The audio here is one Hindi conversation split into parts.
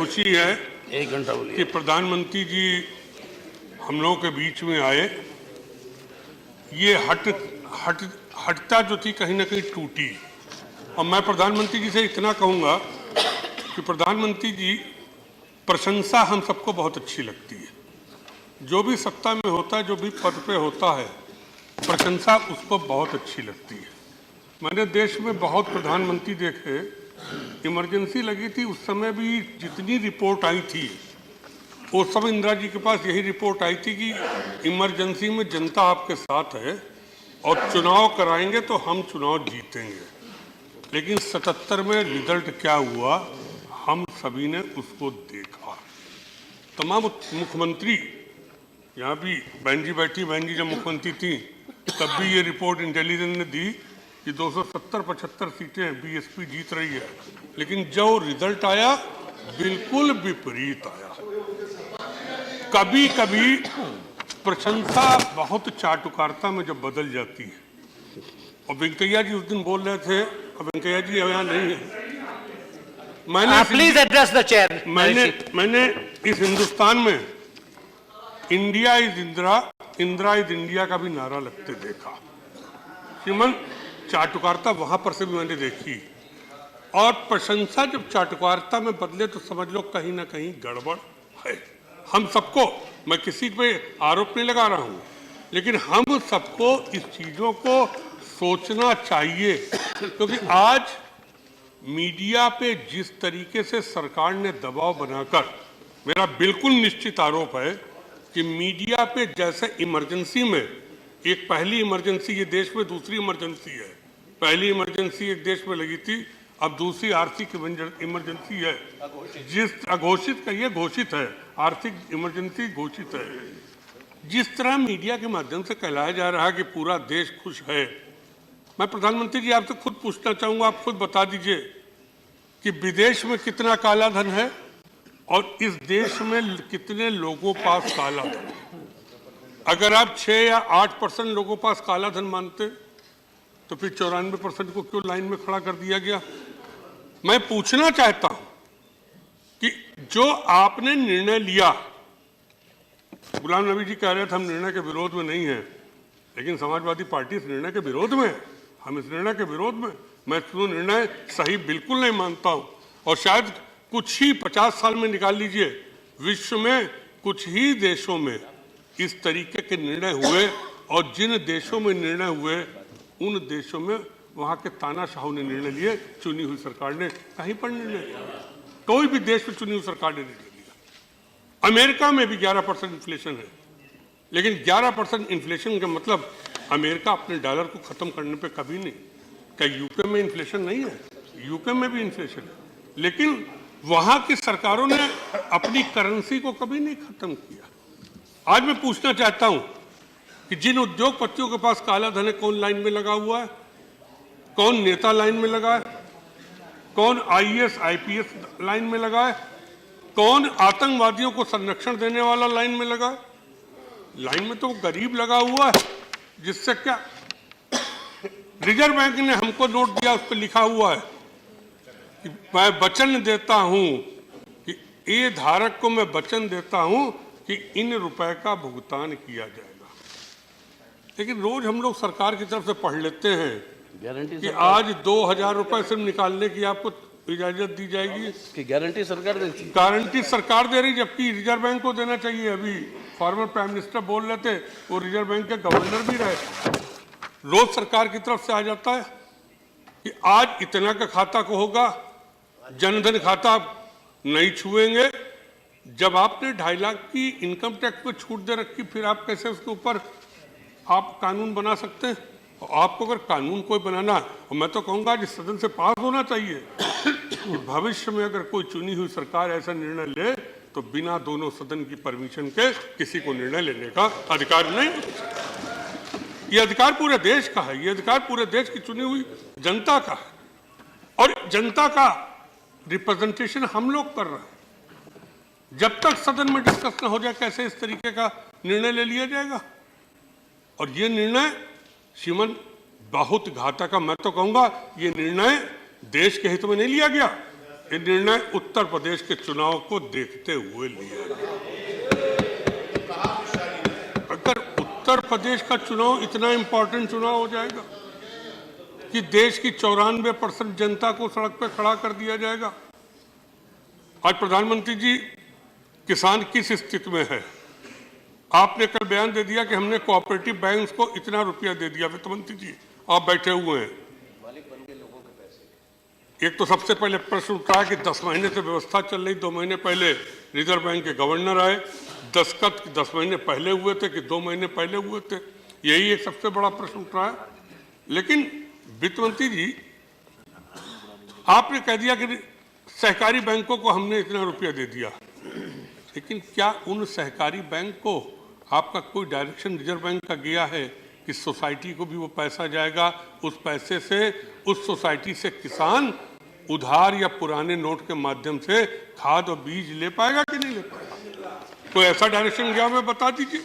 खुशी है 1 घंटा बोलिए कि प्रधानमंत्री जी हम लोगों के बीच में आए। ये हटता जो थी कहीं ना कहीं टूटी। और मैं प्रधानमंत्री जी से इतना कहूँगा कि प्रधानमंत्री जी, प्रशंसा हम सबको बहुत अच्छी लगती है। जो भी सत्ता में होता है, जो भी पद पे होता है, प्रशंसा उसको बहुत अच्छी लगती है। मैंने देश में बहुत प्रधानमंत्री देखे, इमरजेंसी लगी थी उस समय भी जितनी रिपोर्ट आई थी, उस समय इंदिरा जी के पास यही रिपोर्ट आई थी कि इमरजेंसी में जनता आपके साथ है और चुनाव कराएंगे तो हम चुनाव जीतेंगे। लेकिन 77 में रिजल्ट क्या हुआ, हम सभी ने उसको देखा। तमाम मुख्यमंत्री, यहाँ भी बहन जी बैठी, बहन जी जब मुख्यमंत्री थी तब भी ये रिपोर्ट इंटेलिजेंस ने दी कि 270-75 सीटें बीएसपी जीत रही है। लेकिन जो रिजल्ट आया बिल्कुल विपरीत आया। कभी कभी प्रशंसा बहुत चाटुकारिता में जब बदल जाती है। और वेंकैया जी उस दिन बोल रहे थे, और वेंकैया जी यहाँ नहीं है, प्लीज एड्रेस द चेयर। मैंने इस हिंदुस्तान में India is Indira, Indira is India का भी नारा लगते देखा। श्रीमन, चाटुकारिता वहां पर से भी मैंने देखी। और प्रशंसा जब चाटुकारिता में बदले तो समझ लो कहीं ना कहीं गड़बड़ है। हम सबको, मैं किसी पे आरोप नहीं लगा रहा हूं, लेकिन हम सबको इस चीजों को सोचना चाहिए। क्योंकि आज मीडिया पे जिस तरीके से सरकार ने दबाव बनाकर, मेरा बिल्कुल निश्चित आरोप है कि मीडिया पे जैसे इमरजेंसी में, एक पहली इमरजेंसी ये देश में, दूसरी इमरजेंसी है। पहली इमरजेंसी एक देश में लगी थी, अब दूसरी आर्थिक इमरजेंसी है, जिस अघोषित का ये घोषित है, आर्थिक इमरजेंसी घोषित है। जिस तरह मीडिया के माध्यम से कहलाया जा रहा है कि पूरा देश खुश है, मैं प्रधानमंत्री जी आपसे खुद पूछना चाहूंगा, आप खुद बता दीजिए कि विदेश में कितना काला धन है और इस देश में कितने लोगों पास काला धन है। अगर आप 6 या 8% लोगों पास काला धन मानते तो फिर 94% को क्यों लाइन में खड़ा कर दिया गया। मैं पूछना चाहता हूं कि जो आपने निर्णय लिया, गुलाम नबी जी कह रहे थे हम निर्णय के विरोध में नहीं हैं, लेकिन समाजवादी पार्टी इस निर्णय के विरोध में है। हम इस निर्णय के विरोध में, मैं तो निर्णय सही बिल्कुल नहीं मानता हूं। और शायद कुछ ही 50 साल में निकाल लीजिए, विश्व में कुछ ही देशों में इस तरीके के निर्णय हुए, और जिन देशों में निर्णय हुए उन देशों में वहां के तानाशाहों ने निर्णय लिए, चुनी हुई सरकार ने कहीं पर निर्णय लिया। कोई भी देश में चुनी हुई सरकार ने निर्णय लिया। अमेरिका में भी 11% इन्फ्लेशन है, लेकिन 11% इन्फ्लेशन का मतलब अमेरिका अपने डॉलर को खत्म करने पे कभी नहीं। क्या यूके में इन्फ्लेशन नहीं है? यूके में भी इन्फ्लेशन है, लेकिन वहां की सरकारों ने अपनी करेंसी को कभी नहीं खत्म किया। आज मैं पूछना चाहता हूं कि जिन उद्योगपतियों के पास काला धन है, कौन लाइन में लगा हुआ है? कौन नेता लाइन में लगा है? कौन आईएएस आईपीएस लाइन में लगा है? कौन आतंकवादियों को संरक्षण देने वाला लाइन में लगा है? लाइन में तो गरीब लगा हुआ है, जिससे क्या, रिजर्व बैंक ने हमको नोट दिया, उस पर लिखा हुआ है कि मैं वचन देता हूं कि ए धारक को मैं वचन देता हूं कि इन रुपए का भुगतान किया जाएगा। लेकिन रोज हम लोग सरकार की तरफ से पढ़ लेते हैं कि आज 2000 रुपए सिर्फ निकालने की आपको इजाजत दी जाएगी कि गारंटी सरकार देती है। गारंटी सरकार दे रही, जबकि रिजर्व बैंक को देना चाहिए। अभी फॉर्मर प्राइम मिनिस्टर बोल रहे थे, वो रिजर्व बैंक के गवर्नर भी रहे। रोज सरकार की तरफ से आ जाता है कि आज इतना का खाता को होगा, जनधन खाता नहीं छुएंगे। जब आपने 2.5 लाख की इनकम टैक्स पे छूट दे रखी, फिर आप कैसे उसके ऊपर आप कानून बना सकते हैं? आपको अगर कानून कोई बनाना, और मैं तो कहूंगा जिस सदन से पास होना चाहिए कि भविष्य में अगर कोई चुनी हुई सरकार ऐसा निर्णय ले तो बिना दोनों सदन की परमिशन के किसी को निर्णय लेने का अधिकार नहीं। ये अधिकार पूरे देश का है, ये अधिकार पूरे देश की चुनी हुई जनता का है, और जनता का रिप्रेजेंटेशन हम लोग कर रहे हैं। जब तक सदन में डिस्कस न हो जाए कैसे इस तरीके का निर्णय ले लिया जाएगा। और ये निर्णय श्रीमन बहुत घातक है। मैं तो कहूंगा ये निर्णय देश के हित में नहीं लिया गया, ये निर्णय उत्तर प्रदेश के चुनाव को देखते हुए लिया गया। अगर उत्तर प्रदेश का चुनाव इतना इंपॉर्टेंट चुनाव हो जाएगा कि देश की 94% जनता को सड़क पर खड़ा कर दिया जाएगा। आज प्रधानमंत्री जी, किसान किस स्थिति में है? आपने कल बयान दे दिया कि हमने कोऑपरेटिव बैंक्स को इतना रुपया दे दिया। वित्त मंत्री जी आप बैठे हुए हैं, एक तो सबसे पहले प्रश्न उठा कि 10 महीने से व्यवस्था चल रही, 2 महीने पहले रिजर्व बैंक के गवर्नर आए, दस्तखत 10 महीने पहले हुए थे कि 2 महीने पहले हुए थे, यही एक सबसे बड़ा प्रश्न उठ रहा है। लेकिन वित्त मंत्री जी आपने कह दिया कि सहकारी बैंकों को हमने इतना रुपया दे दिया, लेकिन क्या उन सहकारी बैंक को आपका कोई डायरेक्शन रिजर्व बैंक का गया है कि सोसाइटी को भी वो पैसा जाएगा, उस पैसे से उस सोसाइटी से किसान उधार या पुराने नोट के माध्यम से खाद और बीज ले पाएगा कि नहीं ले पाएगा? कोई ऐसा डायरेक्शन गया हमें बता दीजिए।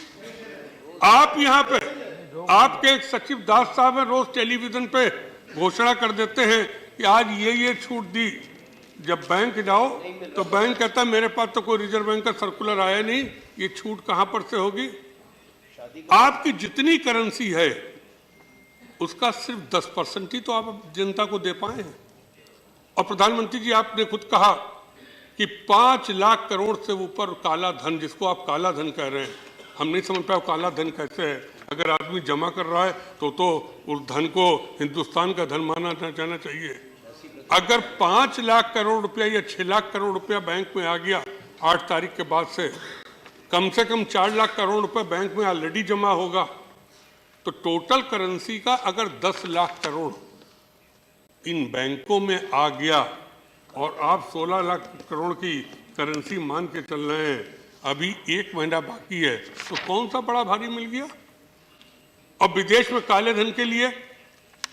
आप यहाँ पे आपके एक सचिव दास साहब है, रोज टेलीविजन पे घोषणा कर देते हैं कि आज ये छूट दी। जब बैंक जाओ तो बैंक कहता है मेरे पास तो कोई रिजर्व बैंक का सर्कुलर आया नहीं, ये छूट कहां पर से होगी? आपकी जितनी करेंसी है उसका सिर्फ 10% ही तो आप जनता को दे पाए हैं। और प्रधानमंत्री जी आपने खुद कहा कि 5 लाख करोड़ से ऊपर काला धन, जिसको आप काला धन कह रहे हैं, हम नहीं समझ पाए काला धन कैसे है। अगर आदमी जमा कर रहा है तो उस धन को हिंदुस्तान का धन माना जाना चाहिए। अगर 5 लाख करोड़ रुपया या 6 लाख करोड़ रुपया बैंक में आ गया 8 तारीख के बाद से कम 4 लाख करोड़ रुपए बैंक में ऑलरेडी जमा होगा, तो टोटल करेंसी का अगर 10 लाख करोड़ इन बैंकों में आ गया और आप 16 लाख करोड़ की करेंसी मान के चल रहे हैं, अभी 1 महीना बाकी है, तो कौन सा बड़ा भारी मिल गया? और विदेश में काले धन के लिए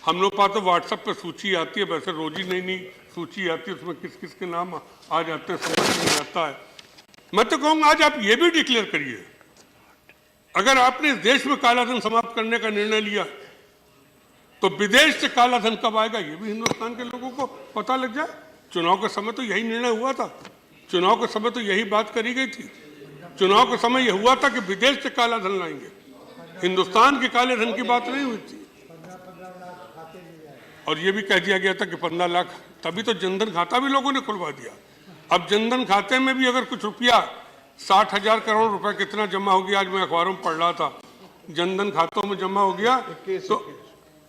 हम लोग पास तो व्हाट्सएप पे सूची आती है, वैसे रोज ही नई सूची आती है, उसमें किस किस के नाम आ जाते हैं समझ नहीं आता है। मैं तो कहूँगा आज आप ये भी डिक्लेयर करिए, अगर आपने इस देश में काला धन समाप्त करने का निर्णय लिया तो विदेश से काला धन कब आएगा ये भी हिंदुस्तान के लोगों को पता लग जाए। चुनाव के समय तो यही निर्णय हुआ था, चुनाव के समय तो यही बात करी गई थी। चुनाव के समय यह हुआ था कि विदेश से काला धन लाएंगे, हिंदुस्तान के काले धन की बात नहीं हुई थी। और ये भी कह दिया गया था कि 15 लाख, तभी तो जनधन खाता भी लोगों ने खुलवा दिया। अब जनधन खाते में भी अगर कुछ रुपया 60,000 करोड़ रुपए कितना जमा हो गया, आज मैं अखबारों में पढ़ रहा था, जनधन खातों में जमा हो गया,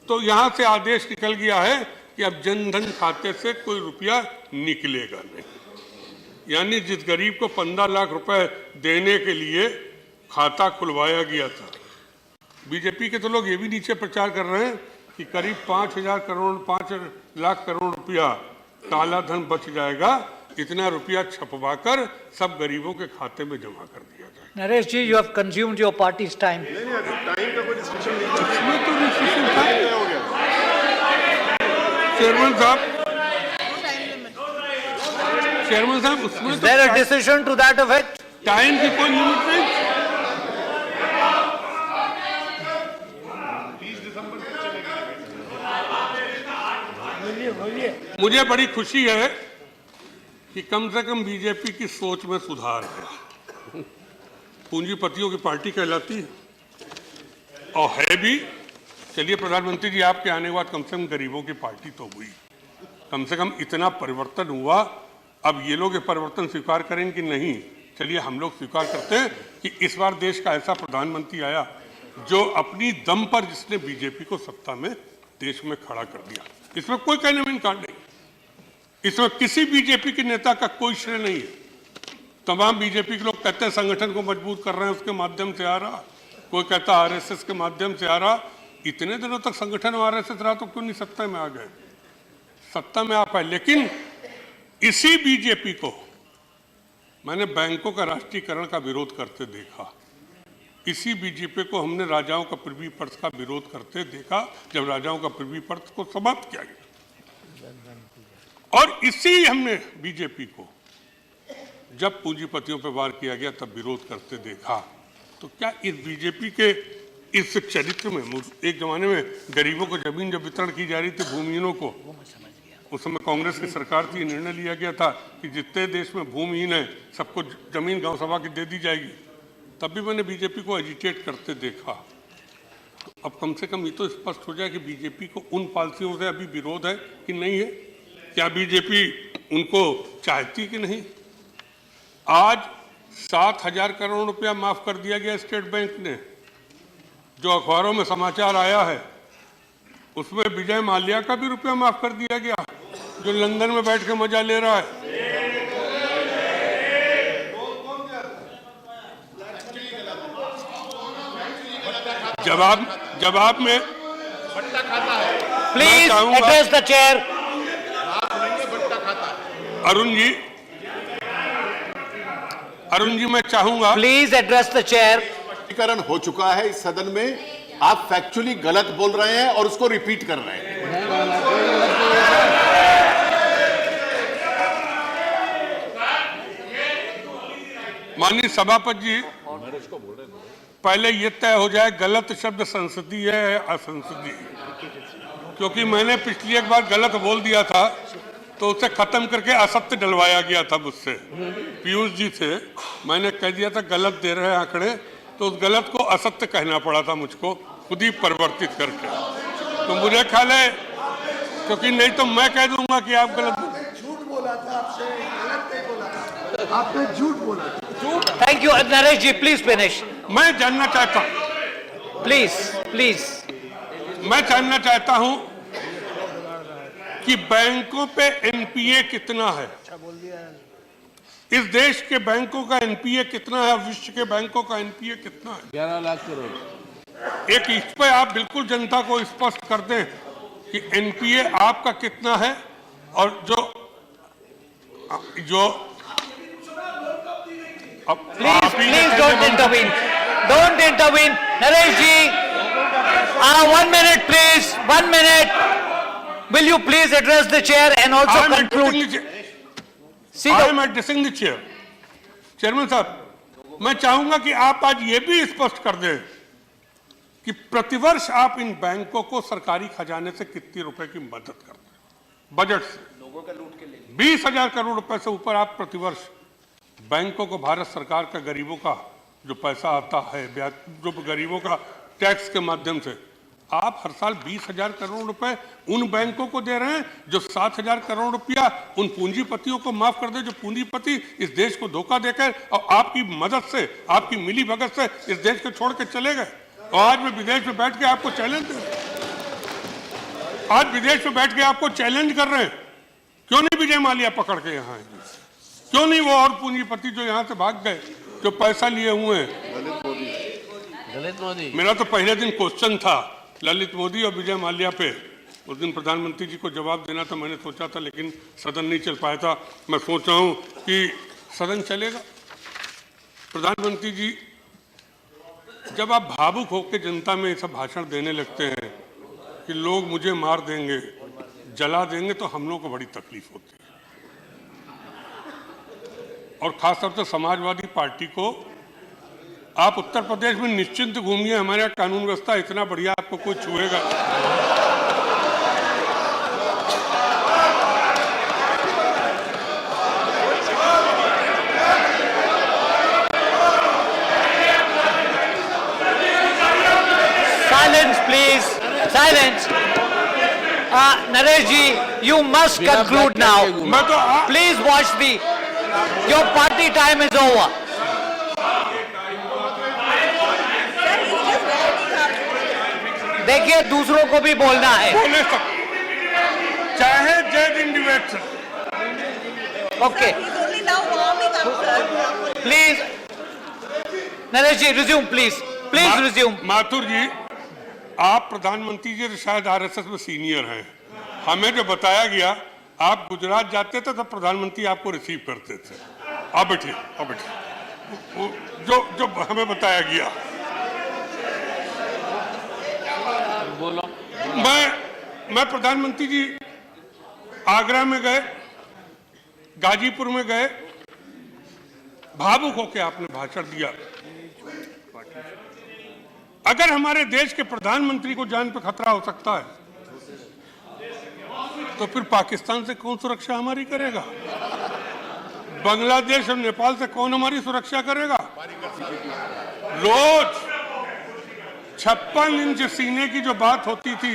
तो यहां से आदेश निकल गया है कि अब जनधन खाते से कोई रुपया निकलेगा नहीं। यानी जिस गरीब को 15 लाख रुपए देने के लिए खाता खुलवाया गया था, बीजेपी के तो लोग ये भी नीचे प्रचार कर रहे हैं कि करीब 5 लाख करोड़ रुपया काला धन बच जाएगा, इतना रुपया छपवाकर सब गरीबों के खाते में जमा कर दिया जाए। Naresh ji, you have consumed your party's time. Time का कोई डिस्कशन नहीं था। इसमें तो डिस्कशन था। चेयरमैन साहब उसमें Is there a decision to that effect? Time की कोई लिमिट नहीं। मुझे बड़ी खुशी है कि कम से कम बीजेपी की सोच में सुधार है। पूंजीपतियों की पार्टी कहलाती है और है भी। चलिए प्रधानमंत्री जी आपके आने के बाद कम से कम गरीबों की पार्टी तो हुई, कम से कम इतना परिवर्तन हुआ। अब ये लोग ये परिवर्तन स्वीकार करेंगे कि नहीं, चलिए हम लोग स्वीकार करते हैं कि इस बार देश का ऐसा प्रधानमंत्री आया जो अपनी दम पर जिसने बीजेपी को सत्ता में देश में खड़ा कर दिया। इसमें कोई कहने में इनकार नहीं, इसमें किसी बीजेपी के नेता का कोई श्रेय नहीं है। तमाम बीजेपी के लोग कहते हैं संगठन को मजबूत कर रहे हैं, उसके माध्यम से आ रहा, कोई कहता आरएसएस के माध्यम से आ रहा। इतने दिनों तक संगठन आरएसएस रहा तो क्यों नहीं सत्ता में आ गए? सत्ता में आ पाए। लेकिन इसी बीजेपी को मैंने बैंकों का राष्ट्रीयकरण का विरोध करते देखा, इसी बीजेपी को हमने राजाओं का प्रिवी पर्स का विरोध करते देखा जब राजाओं का प्रिवी पर्स को समाप्त किया गया, और इसी हमने बीजेपी को जब पूंजीपतियों पर वार किया गया तब विरोध करते देखा। तो क्या इस बीजेपी के इस चरित्र में, एक जमाने में गरीबों को जमीन जब वितरण की जा रही थी, भूमिहीनों को, उस समय कांग्रेस की सरकार थी, निर्णय लिया गया था कि जितने देश में भूमिहीन है सबको जमीन गांव सभा की दे दी जाएगी। तब भी मैंने बीजेपी को एजिटेट करते देखा। तो अब कम से कम ये तो स्पष्ट हो जाए कि बीजेपी को उन पॉलिसियों से अभी विरोध है कि नहीं है। क्या बीजेपी उनको चाहती कि नहीं? आज 7,000 करोड़ रुपया माफ कर दिया गया स्टेट बैंक ने। जो अखबारों में समाचार आया है उसमें विजय माल्या का भी रुपया माफ कर दिया गया, जो लंदन में बैठ के मजा ले रहा है। जवाब में Please address the chair. Arun ji मैं चाहूंगा, Please address the chair. स्पष्टीकरण हो चुका है इस सदन में, आप फैक्चुअली गलत बोल रहे हैं और उसको रिपीट कर रहे हैं। माननीय सभापति जी, पहले ये तय हो जाए गलत शब्द संसदीय है या असंसदीय, क्योंकि मैंने पिछली एक बार गलत बोल दिया था तो उसे खत्म करके असत्य डलवाया गया था मुझसे, पीयूष जी से। मैंने कह दिया था गलत दे रहे हैं आंकड़े, तो उस गलत को असत्य कहना पड़ा था मुझको, खुद ही परिवर्तित करके। तो मुझे ख्याल है, क्योंकि नहीं तो मैं कह दूंगा कि आप गलत झूठ बोला था आपसे, गलत नहीं बोला था, आपने झूठ बोला था। Thank you, Naresh ji. Please finish. मैं जानना चाहता Please. मैं जानना चाहता हूं कि बैंकों पे एनपीए कितना है। इस देश के बैंकों का एनपीए कितना है, विश्व के बैंकों का एनपीए कितना है? 11 लाख करोड़। एक इस पे आप बिल्कुल जनता को स्पष्ट कर दें कि एनपीए आपका कितना है, और जो Please don't intervene. Don't intervene. Naresh ji, 1 minute please. 1 minute. Will you please address the chair and also conclude? See I the am addressing the chair. Chairman साहब, मैं चाहूंगा कि आप आज ये भी स्पष्ट कर दें कि प्रतिवर्ष आप इन बैंकों को सरकारी खजाने से कितने रुपए की मदद करते हैं? बजट से लोगों का लूट के लिए 20,000 करोड़ रुपए से ऊपर आप प्रतिवर्ष बैंकों को, भारत सरकार का गरीबों का जो पैसा आता है, जो गरीबों का टैक्स के माध्यम से, आप हर साल 20,000 करोड़ रुपए उन बैंकों को दे रहे हैं जो 7,000 करोड़ रुपया उन पूंजीपतियों को माफ कर दे, जो पूंजीपति इस देश को धोखा देकर और आपकी मदद से, आपकी मिली भगत से इस देश को छोड़ के चले गए। और आज मैं विदेश में बैठ के आपको चैलेंज दे रहा हूं, आज विदेश में बैठ के आपको चैलेंज कर रहे हैं, क्यों नहीं विजय माल्या पकड़ के यहाँ है? क्यों नहीं वो और पूंजीपति जो यहाँ से भाग गए, जो पैसा लिए हुए हैं? ललित मोदी। मेरा तो पहले दिन क्वेश्चन था ललित मोदी और विजय माल्या पे। उस दिन प्रधानमंत्री जी को जवाब देना था, मैंने सोचा था, लेकिन सदन नहीं चल पाया था। मैं सोच रहा हूँ कि सदन चलेगा। प्रधानमंत्री जी, जब आप भावुक होकर जनता में ऐसा भाषण देने लगते हैं कि लोग मुझे मार देंगे, जला देंगे, तो हम लोगों को बड़ी तकलीफ होती है। और खासतौर से समाजवादी पार्टी को, आप उत्तर प्रदेश में निश्चिंत घूमिए, हमारे यहाँ कानून व्यवस्था इतना बढ़िया, आपको कोई छुएगा। silence, please. Silence. Naresh ji, you must conclude now. मैं तो Please watch the. Your party time is over. देखिए, दूसरों को भी बोलना है। बोले सब, चाहे जय हिंद डिबेट से। Okay. Please. Naresh ji, resume please. Please resume. Mathur ji, आप प्रधानमंत्री जी तो शायद आरएसएस में सीनियर हैं। हमें जो बताया गया, आप गुजरात जाते थे तो प्रधानमंत्री आपको रिसीव करते थे। आप बैठिए, आप बैठिए। जो हमें बताया गया, बोलो। मैं प्रधानमंत्री जी आगरा में गए, गाजीपुर में गए, भावुक होकर आपने भाषण दिया। अगर हमारे देश के प्रधानमंत्री को जान पे खतरा हो सकता है तो तो फिर पाकिस्तान से कौन सुरक्षा हमारी करेगा? बांग्लादेश और नेपाल से कौन हमारी सुरक्षा करेगा? रोज 56 इंच सीने की जो बात होती थी,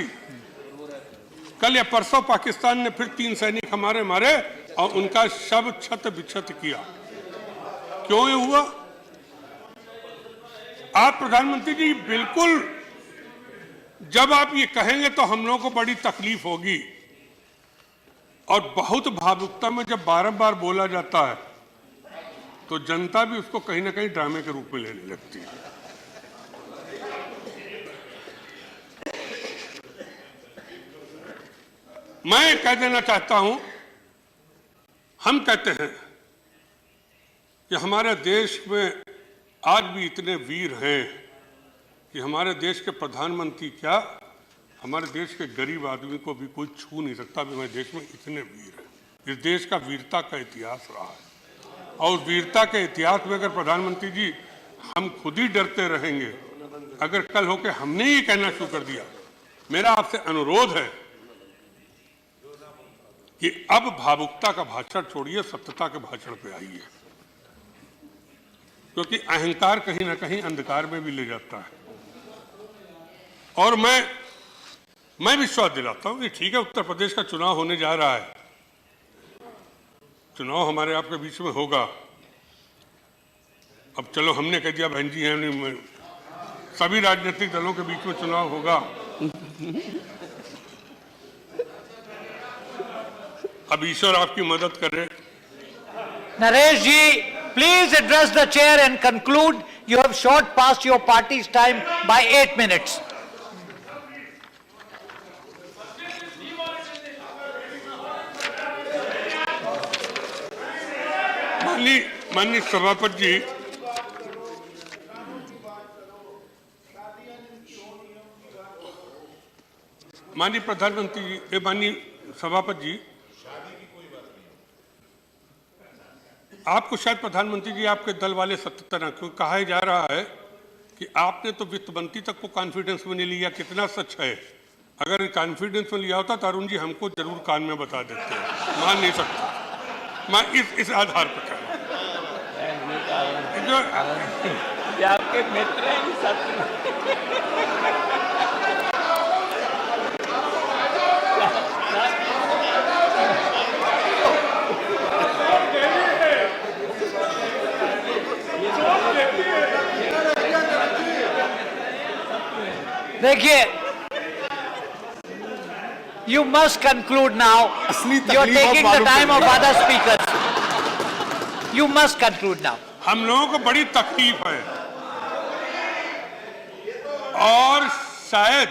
कल या परसों पाकिस्तान ने फिर 3 सैनिक हमारे मारे और उनका शव छत बिछत किया। क्यों ये हुआ? आप प्रधानमंत्री जी बिल्कुल, जब आप ये कहेंगे तो हम लोगों को बड़ी तकलीफ होगी, और बहुत भावुकता में जब बार-बार बोला जाता है तो जनता भी उसको कहीं ना कहीं ड्रामे के रूप में लेने लगती है। मैं कह देना चाहता हूं, हम कहते हैं कि हमारे देश में आज भी इतने वीर हैं कि हमारे देश के प्रधानमंत्री क्या, हमारे देश के गरीब आदमी को भी कोई छू नहीं सकता। भी हमारे देश में इतने वीर हैं। इस देश का वीरता का इतिहास रहा है, और उस वीरता के इतिहास में अगर प्रधानमंत्री जी हम खुद ही डरते रहेंगे, अगर कल होकर हमने ही कहना शुरू कर दिया, मेरा आपसे अनुरोध है कि अब भावुकता का भाषण छोड़िए, सत्यता के भाषण पे आइए, क्योंकि अहंकार कहीं ना कहीं अंधकार में भी ले जाता है। और मैं विश्वास दिलाता हूं कि ठीक है, उत्तर प्रदेश का चुनाव होने जा रहा है, चुनाव हमारे आपके बीच में होगा। अब चलो हमने कह दिया बहन जी हैं, सभी राजनीतिक दलों के बीच में चुनाव होगा। अब ईश्वर आपकी मदद करे। Naresh ji, please address the chair and conclude. You have shot past your party's time by 8 minutes. माननीय सभापति जी, माननीय प्रधानमंत्री जी, माननीय सभापति जी, आपको शायद प्रधानमंत्री जी आपके दल वाले सत्तर न, क्यों कहा जा रहा है कि आपने तो वित्त मंत्री तक को कॉन्फिडेंस में नहीं लिया। कितना सच है? अगर कॉन्फिडेंस में लिया होता तो अरुण जी हमको जरूर कान में बता देते हैं। मान नहीं सकता मैं इस आधार पर कह रहा हूं। आपके मित्र हैं सत्य। देखिए, you must conclude now. You are taking the time of other speakers. You must conclude now. हम लोगों को बड़ी तकलीफ है, और शायद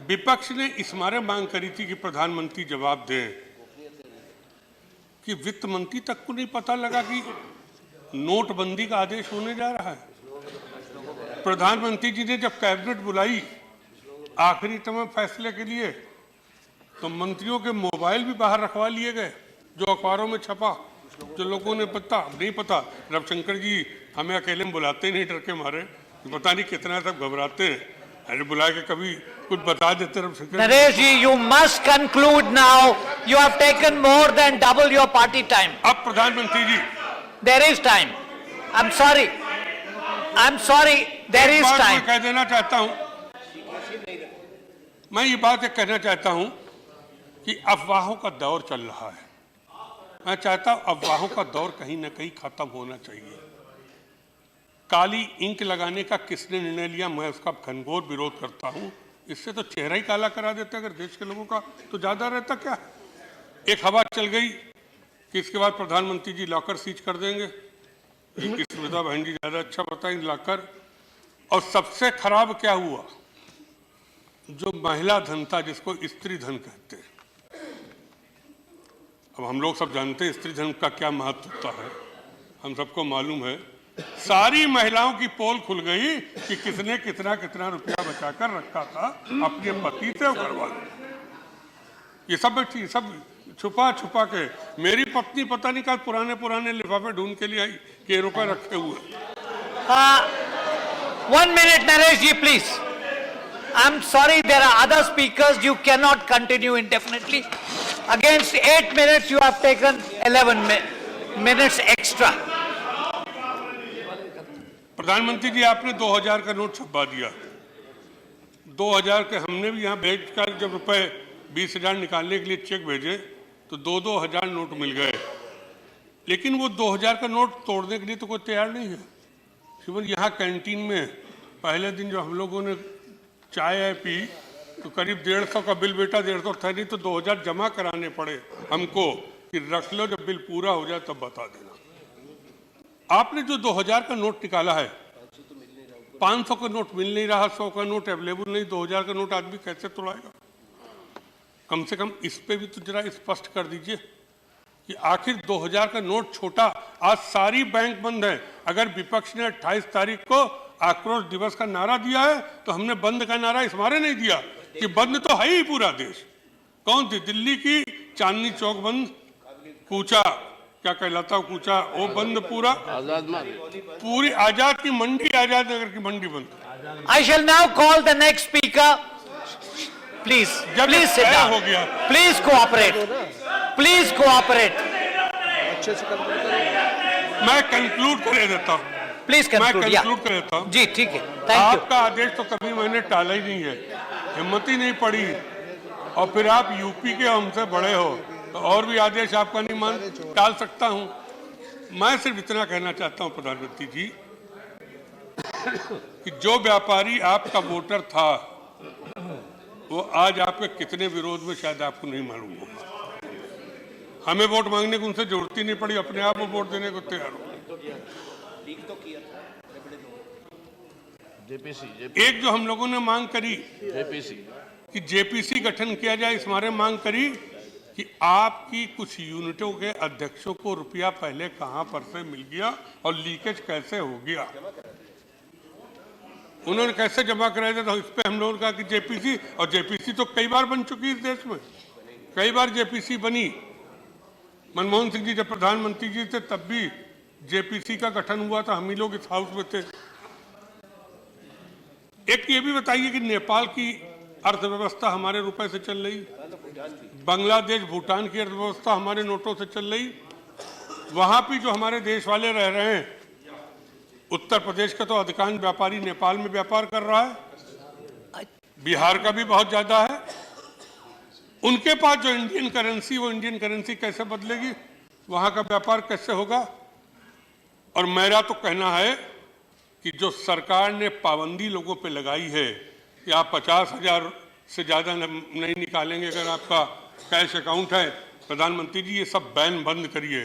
विपक्ष ने इस मारे मांग करी थी कि प्रधानमंत्री जवाब दें कि वित्त मंत्री तक को नहीं पता लगा कि नोटबंदी का आदेश होने जा रहा है। प्रधानमंत्री जी ने जब कैबिनेट बुलाई आखिरी तमाम फैसले के लिए, तो मंत्रियों के मोबाइल भी बाहर रखवा लिए गए, जो अखबारों में छपा, जो लोगों ने नहीं पता। रविशंकर जी हमें अकेले में बुलाते नहीं, डर के मारे, पता नहीं कितना सब घबराते हैं। अरे बुला के कभी कुछ बता देते Ravishankar. Naresh ji, you must conclude now. You have taken more than double your party time. अब प्रधानमंत्री जी, There is time. I'm sorry. There is time. मैं कह देना चाहता हूं, मैं ये बात कहना चाहता हूं कि अफवाहों का दौर चल रहा है। मैं चाहता हूं अफवाहों का दौर कहीं ना कहीं खत्म होना चाहिए। काली इंक लगाने का किसने निर्णय लिया, मैं उसका घनघोर विरोध करता हूं। इससे तो चेहरा ही काला करा देते अगर देश के लोगों का, तो ज्यादा रहता क्या। एक हवा चल गई कि इसके बाद प्रधानमंत्री जी लॉकर सीज कर देंगे। स्मिता बहन जी ज्यादा अच्छा बताएं लॉकर। और सबसे खराब क्या हुआ, जो महिला धन था, जिसको स्त्री धन कहते हैं। अब हम लोग सब जानते हैं स्त्री धन का क्या महत्व होता है, हम सबको मालूम है। सारी महिलाओं की पोल खुल गई कि किसने कितना कितना रुपया बचाकर रखा था अपने पति से करवा। ये सब छुपा छुपा के, मेरी पत्नी पता नहीं कल पुराने लिफाफे ढूंढ के लिए आई कि रुपए रखे हुए। 1 minute, Naresh ji, please. I'm sorry, there are other speakers. You cannot continue indefinitely. Against 8 minutes, you have taken 11 minutes extra. प्रधानमंत्री जी, आपने 2000 का नोट छपवा दिया। 2000 के हमने भी यहाँ भेजकर जब रुपए 20,000 निकालने के लिए चेक भेजे तो 2,000 नोट मिल गए, लेकिन वो 2000 का नोट तोड़ने के लिए तो कोई तैयार नहीं है। शिवन, यहाँ कैंटीन में पहले दिन जो हम लोगों ने चाय पी तो करीब 150 का बिल बेटा, 150 था नहीं तो 2000 जमा कराने पड़े हमको कि रख लो, जब बिल पूरा हो जाए तब बता देना। आपने जो 2000 का नोट निकाला है, 500 का नोट मिल नहीं रहा, 100 का नोट अवेलेबल नहीं, 2000 का नोट आदमी कैसे तोड़ाएगा? कम से कम इस पे भी तो जरा स्पष्ट कर दीजिए कि आखिर 2000 का नोट छोटा। आज सारी बैंक बंद है। अगर विपक्ष ने 28 तारीख को आक्रोश दिवस का नारा दिया है तो हमने बंद का नारा इस मारे नहीं दिया कि बंद तो है ही पूरा देश। कौन थी? दिल्ली की चांदनी चौक बंद, कूचा क्या कहलाता, कूचा वो बंद पूरा, पूरी आजाद की मंडी, आजाद नगर की मंडी बंद। I shall now call the next speaker. Please sit down. हो गया, Please cooperate. Please cooperate. मैं कंक्लूड कर देता हूँ। Please मैं conclude. Yeah. कंक्लूड कर देता हूँ। जी ठीक है, थैंक यू। आपका आदेश तो कभी मैंने टाला ही नहीं है, हिम्मत ही नहीं पड़ी, और फिर आप यूपी के हमसे बड़े हो तो और भी आदेश आपका नहीं टाल सकता हूं। मैं सिर्फ इतना कहना चाहता हूं प्रधानमंत्री जी कि जो व्यापारी आपका वोटर था वो आज आपके कितने विरोध में शायद आपको नहीं मालूम होगा। हमें वोट मांगने की उनसे जरूरत ही नहीं पड़ी, अपने आप वो वोट देने को तैयार हो। एक जो हम लोगों ने मांग करी कि जेपीसी गठन किया जाए, इस मारे मांग करी कि आपकी कुछ यूनिटों के अध्यक्षों को रुपया पहले कहां पर से मिल गया और लीकेज कैसे हो गया, उन्होंने कैसे जमा कराया था। तो इस पे हम लोगों ने कहा कि जेपीसी, और जेपीसी तो कई बार बन चुकी है इस देश में, कई बार जेपीसी बनी। मनमोहन सिंह जी जब प्रधानमंत्री जी थे तब भी जेपीसी का गठन हुआ था, हम ही लोग इस हाउस में थे। एक ये भी बताइए कि नेपाल की अर्थव्यवस्था हमारे रुपए से चल रही, बांग्लादेश भूटान की अर्थव्यवस्था हमारे नोटों से चल रही, वहां भी जो हमारे देश वाले रह रहे हैं, उत्तर प्रदेश का तो अधिकांश व्यापारी नेपाल में व्यापार कर रहा है, बिहार का भी बहुत ज्यादा है। उनके पास जो इंडियन करेंसी, वो इंडियन करेंसी कैसे बदलेगी, वहां का व्यापार कैसे होगा? और मेरा तो कहना है कि जो सरकार ने पाबंदी लोगों पे लगाई है कि आप 50,000 से ज़्यादा नहीं निकालेंगे अगर आपका कैश अकाउंट है, प्रधानमंत्री जी ये सब बैन बंद करिए,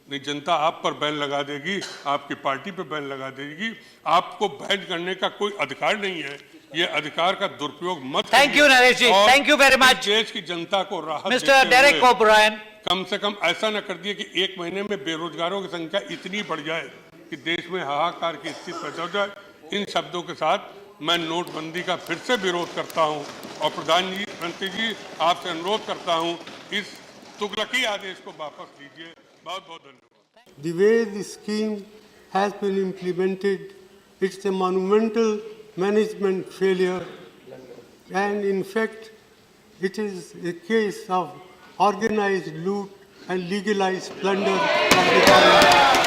नहीं जनता आप पर बैन लगा देगी, आपकी पार्टी पे बैन लगा देगी। आपको बैन करने का कोई अधिकार नहीं है, ये अधिकार का दुरुपयोग मत करिए। Thank you Naresh ji, thank you very much. देश की जनता को राहत मिस्टर डेरेक ओब्रायन, कम से कम ऐसा न कर दिए कि एक महीने में बेरोजगारों की संख्या इतनी बढ़ जाए कि देश में हाहाकार की स्थिति पैदा हो जाए। इन शब्दों के साथ मैं नोटबंदी का फिर से विरोध करता हूं और प्रधानमंत्री जी आपसे अनुरोध करता हूं इस तुगलकी आदेश को वापस लीजिए। बहुत बहुत धन्यवाद। The way the scheme has been implemented, it's a monumental management failure, and in fact it is a case of organized loot and legalized plunder of the government.